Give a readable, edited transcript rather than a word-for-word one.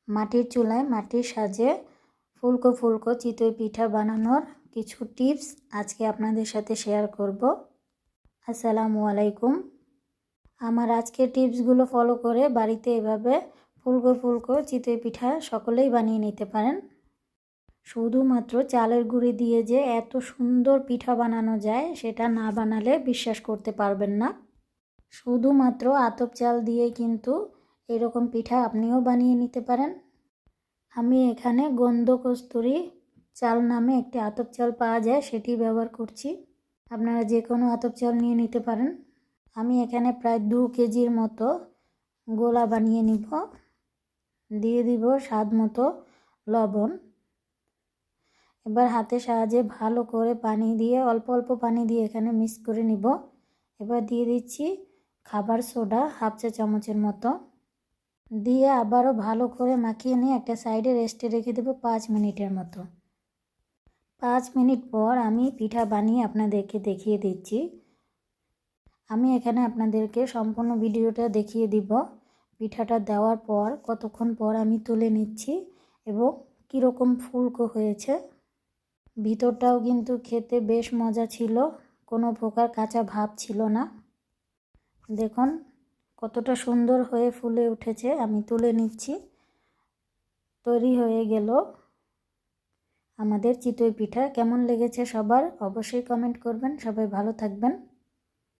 মাটির চুলায় মাটির সাজে ফুলকো ফুলকো চিতই পিঠা বানানোর কিছু টিপস আজকে আপনাদের সাথে শেয়ার করব। আসসালামু আলাইকুম। আমার আজকের টিপসগুলো ফলো করে বাড়িতে এভাবে ফুলকো ফুলকো চিতই পিঠা সকলেই বানিয়ে নিতে পারেন। শুধুমাত্র চালের গুঁড়ি দিয়ে যে এত সুন্দর পিঠা বানানো যায় সেটা না বানালে বিশ্বাস করতে পারবেন না। শুধুমাত্র আতপ চাল দিয়ে কিন্তু এরকম পিঠা আপনিও বানিয়ে নিতে পারেন। আমি এখানে গন্ধ কস্তুরি চাল নামে একটি আতপ চাল পাওয়া যায়, সেটি ব্যবহার করছি। আপনারা যে কোনো আতপ চাল নিয়ে নিতে পারেন। আমি এখানে প্রায় 2 কেজির মতো গোলা বানিয়ে নিব। দিয়ে দিব স্বাদ মতো লবণ। এবার হাতের সাহায্যে ভালো করে পানি দিয়ে অল্প অল্প পানি দিয়ে এখানে মিক্স করে নিব। এবার দিয়ে দিচ্ছি খাবার সোডা হাফ চা চামচের মতো, দিয়ে আবারও ভালো করে মাখিয়ে নিয়ে একটা সাইডে রেস্টে রেখে দেবো 5 মিনিটের মতো। 5 মিনিট পর আমি পিঠা বানিয়ে আপনাদেরকে দেখিয়ে দিচ্ছি। আমি এখানে আপনাদেরকে সম্পূর্ণ ভিডিওটা দেখিয়ে দিব পিঠাটা দেওয়ার পর কতক্ষণ পর আমি তুলে নিচ্ছি এবং কীরকম ফুলকো হয়েছে। ভিতরটাও কিন্তু খেতে বেশ মজা ছিল, কোনো প্রকার কাঁচা ভাব ছিল না। দেখুন কতটা সুন্দর হয়ে ফুলে উঠেছে। আমি তুলে নিচ্ছি। তৈরি হয়ে গেল আমাদের চিতই পিঠা। কেমন লেগেছে সবার অবশ্যই কমেন্ট করবেন। সবাই ভালো থাকবেন।